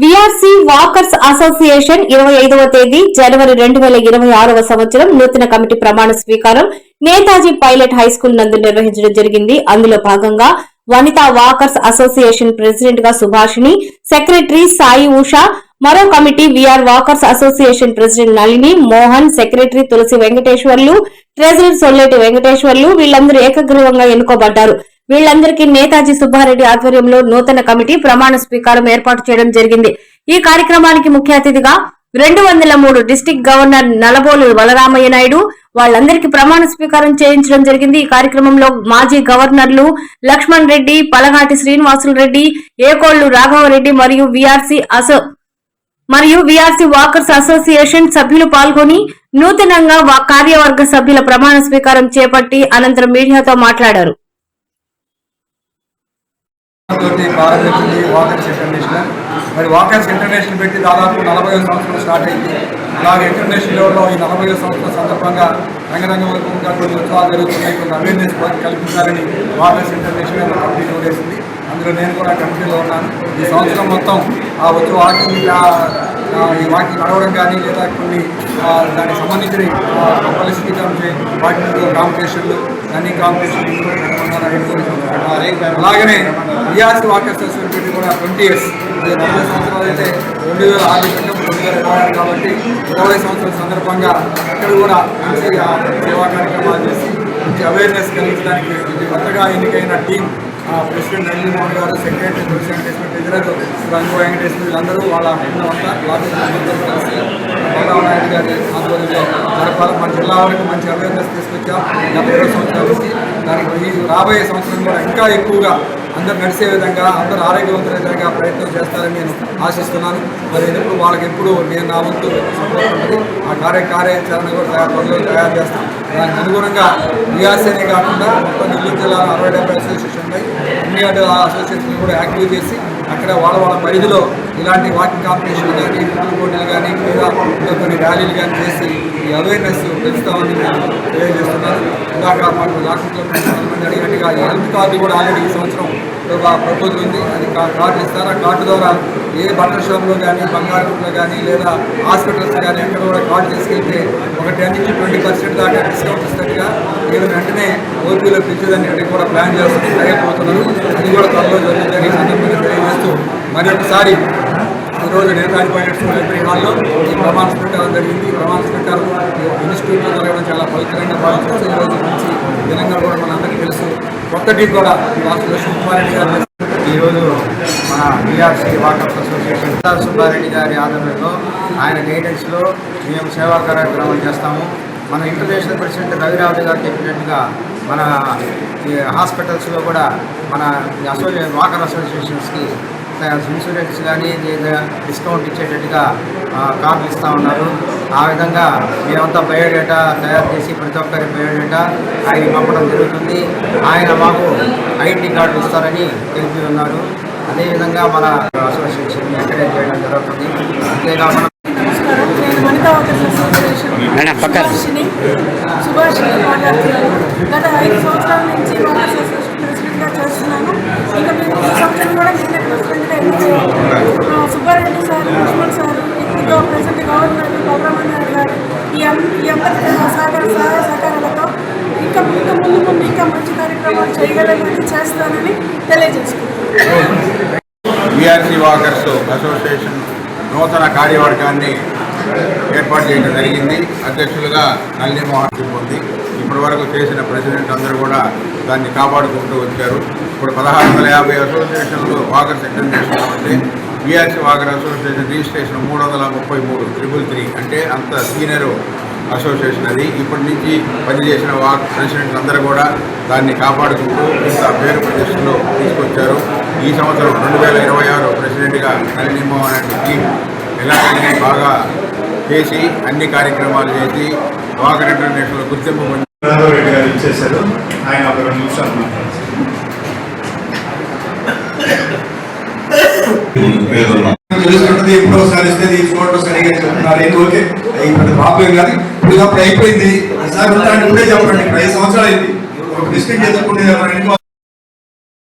VRC walkers association 25వ తేదీ జనవరి 2026వ సంవత్సరం నూతన కమిటీ ప్రమాణ స్వీకారం నేతాజీ పైలట్ హైస్కూల్ నందు నిర్వహించడం జరిగింది. అందులో భాగంగా వనితా వాకర్స్ అసోసియేషన్ ప్రెసిడెంట్ గా సుభాషిణి, సెక్రటరీ సాయి ఉషా, మరో committee VR walkers association president Nalini, Mohan, secretary Tulasi Venkateswarlu, treasurer Solleti Venkateswarlu వీళ్ళందరూ ఏకగ్రీవంగా ఎన్నుకోబడ్డారు. వీళ్ళందరికీ నేతాజీ సుబ్బారెడ్డి ఆధ్వర్యంలో నూతన కమిటీ ప్రమాణ స్వీకారం ఏర్పాటు చేయడం జరిగింది. ఈ కార్యక్రమానికి ముఖ్య అతిథిగా 203 డిస్టిక్ట్ గవర్నర్ నలబోలు బలరామయ్య నాయుడు వాళ్ళందరికీ ప్రమాణ స్వీకారం చేయించడం జరిగింది. ఈ కార్యక్రమంలో మాజీ గవర్నర్లు లక్ష్మణ్ రెడ్డి, పలగాటి శ్రీనివాసులు రెడ్డి, ఏకోళ్లు రాఘవరెడ్డి మరియు విఆర్సీ వాకర్స్ అసోసియేషన్ సభ్యులు పాల్గొని నూతనంగా కార్యవర్గ సభ్యుల ప్రమాణ స్వీకారం చేపట్టి అనంతరం మీడియాతో మాట్లాడారు. మరి వాకర్స్ ఇంటర్నేషనల్ పెట్టి దాదాపు 40వ సంవత్సరం స్టార్ట్ అయింది. అలాగే ఇంటర్నేషనల్ లెవెల్లో ఈ 40వ సంవత్సరం సందర్భంగా రంగరంగ వైపుగా కొన్ని ఉత్సవాలు జరుగుతున్నాయి, కొన్ని అవేర్నెస్ కల్పించాలని వాకర్స్ ఇంటర్నేషనల్ కమిటీ వేసింది. అందులో నేను కూడా కమిటీలో ఉన్నాను. ఈ సంవత్సరం మొత్తం ఈ వాకింగ్ నడవడం కానీ లేదా కొన్ని దానికి సంబంధించిన పబ్లిసిటీ వాకింగ్ కాంపిటీషన్లు, రన్నింగ్ కాంపిటీషన్లు అలాగనే విఆర్సీ వాకర్స్ అసోసియేషన్ కూడా 20 years 40 సంవత్సరాలు అయితే 2006 2026 కాబట్టి 20 సంవత్సరాల సందర్భంగా ఇక్కడ కూడా మంచి సేవా కార్యక్రమాలు చేసి మంచి అవేర్నెస్ కలిగించడానికి కొత్తగా ఎన్నికైన టీం ప్రెసిడెంట్ నళిని మోహన్ గారు, సెక్రటరీ తులసి వెంకటేశ్వర, ట్రెజరర్ రంగు వెంకటేశ్వర వీళ్ళందరూ వాళ్ళ అంతా కలిసి బలరామనాయుడు గారి ఆధ్వర్యంలో జరపాలి. మన జిల్లా వరకు మంచి అవేర్నెస్ తీసుకొచ్చాం గత 20 సంవత్సరాల నుంచి. దానికి రాబోయే సంవత్సరం కూడా ఇంకా ఎక్కువగా అందరూ నడిచే విధంగా, అందరూ ఆరోగ్యవంతుల విధంగా ప్రయత్నం చేస్తారని నేను ఆశిస్తున్నాను. మరి ఎప్పుడు వాళ్ళకి ఎప్పుడు నేను నా వంతు సపోర్ట్ ఉంటుంది. ఆ కార్యాచరణ కూడా త్వరలో తయారు చేస్తాను. దానికి అనుగుణంగా విఆర్సీనే కాకుండా మొత్తం నెల్లూరు జిల్లాలో 60-70 అసోసియేషన్ ఉన్నాయి. అన్ని అసోసియేషన్ కూడా యాక్టివ్ చేసి అక్కడ వాళ్ళ పరిధిలో ఇలాంటి వాకింగ్ కాంపిటీషన్ కానీ, పోటీలు కానీ లేదా కొన్ని ర్యాలీలు కానీ చేసి ఈ అవేర్నెస్ పెంచుతామని నేను తెలియజేస్తున్నాను. ఇలాగ మాకు రాష్ట్రంలో అడిగినట్టుగా ఈ హెల్త్ కార్డు కూడా ఆల్రెడీ ఈ సంవత్సరం ప్రపోజల్ ఉంది. అది కార్డు ఇస్తారు. ఆ కార్డు ద్వారా ఏ బట్టల షాప్లో కానీ, బంగారంలో కానీ లేదా హాస్పిటల్స్ కానీ ఎక్కడ కూడా కార్డు తీసుకెళ్తే ఒక 10 నుంచి 20% దాకా డిస్కౌంట్ ఇస్తున్నట్టుగా నేను వెంటనే ఓపీలో పిలిచేదాన్ని అది కూడా ప్లాన్ చేస్తుంది అయిపోతున్నారు. అది కూడా త్వరలో జరుగుతుంది. ఈ సందర్భంగా తెలియజేస్తూ మరొకసారి ఈరోజు నేతాజీ పైలట్ లైబ్రరీ హాల్లో ఈ ప్రమాణ స్వీకారం జరిగింది. ఈ ప్రమాణ స్వీకారం ఇన్స్టిట్యూట్లో జరగడం చాలా పవిత్రంగా భావించారు. ఈరోజు మంచి దినంగా కూడా మనందరికీ తెలుసు. కొత్త టీం కూడా రాష్ట్ర సుబ్బారెడ్డి గారు ఈరోజు మన విఆర్సీ వాకర్స్ అసోసియేషన్ సుబ్బారెడ్డి గారి ఆధ్వర్యంలో ఆయన గైడెన్స్లో మేము సేవా కార్యక్రమాలు చేస్తాము. మన ఇంటర్నేషనల్ ప్రెసిడెంట్ రవిరాజు గారు చెప్పినట్టుగా మన హాస్పిటల్స్లో కూడా మన వాకర్ అసోసియేషన్స్కి ఇన్సూరెన్స్ కానీ లేదా డిస్కౌంట్ ఇచ్చేటట్టుగా కార్డులు ఇస్తూ ఉన్నారు. ఆ విధంగా మేమంతా బయోడేటా తయారు చేసి ప్రతి ఒక్కరి బయోడేటా ఆయన పంపడం జరుగుతుంది. ఆయన మాకు ఐడెంటిటీ కార్డు ఇస్తారని తెలిపి ఉన్నారు. అదేవిధంగా మన అసోసియేషన్ ఎంకరేజ్ చేయడం జరుగుతుంది. అంతేకాకుండా సుభాషిణి మాట్లాడుతున్నాను. గత 5 సంవత్సరాల నుంచి వాకర్స్ అసోసియేషన్ ప్రెసిడెంట్గా చేస్తున్నాను. ఇంకా మేము ఈ సంవత్సరం కూడా నేనే ప్రెసిడెంట్గా ఎన్నికయ్యాను. సుబ్బారెడ్డి సార్, లక్ష్మణ్ సార్, ఇప్పుడు ప్రెసిడెంట్ గవర్నర్ బలరామయ్య గారు ఈ అందరి సహాయ సహకారాలతో ఇంకా ముందు ఇంకా మంచి కార్యక్రమాలు చేయగలని చేస్తానని తెలియజేసుకుంటున్నాను. విఆర్సీ వాకర్స్ అసోసియేషన్ నూతన కార్యవర్గాన్ని ఏర్పాటు చేయడం జరిగింది. అధ్యక్షులుగా నళిని మోహన్ సిబ్బంది ఇప్పటి వరకు చేసిన ప్రెసిడెంట్ అందరూ కూడా దాన్ని కాపాడుకుంటూ వచ్చారు. ఇప్పుడు 1650 అసోసియేషన్లు వాకర్స్ ఇంటర్నేషనల్ ఉంది. విఆర్సీ వాకర్ అసోసియేషన్ రిజిస్ట్రేషన్ 333 అంటే అంత సీనియర్ అసోసియేషన్ అది. ఇప్పటి నుంచి పనిచేసిన ప్రెసిడెంట్లు అందరూ కూడా దాన్ని కాపాడుకుంటూ ఇంత పేరు ప్రతిష్టలు తీసుకొచ్చారు. ఈ సంవత్సరం 2026 ప్రెసిడెంట్గా నళిని మోహన్ అనే టీం ఎలాగైనా బాగా చేసి అన్ని కార్యక్రమాలు చేసి వాకర్ ఇంటర్నేషనల్ గుర్తింపు రాఘవరెడ్డి గారు ఇచ్చేశారు. ఆయన ఒక 2 నిమిషాలు తెలుసుకుంటుంది. ఎప్పుడో సారిస్తే తీసుకోవడం సరిగా చెప్తున్నారు. ఓకే ఇప్పుడు ప్రాబ్లం కాదు. ఇప్పుడు అయిపోయింది. సార్ ఉంటాను ఇప్పుడే చెప్పండి. 5 సంవత్సరాలు అయింది. ఒక డిస్ట్రిక్ట్ ఎదుర్కొంటే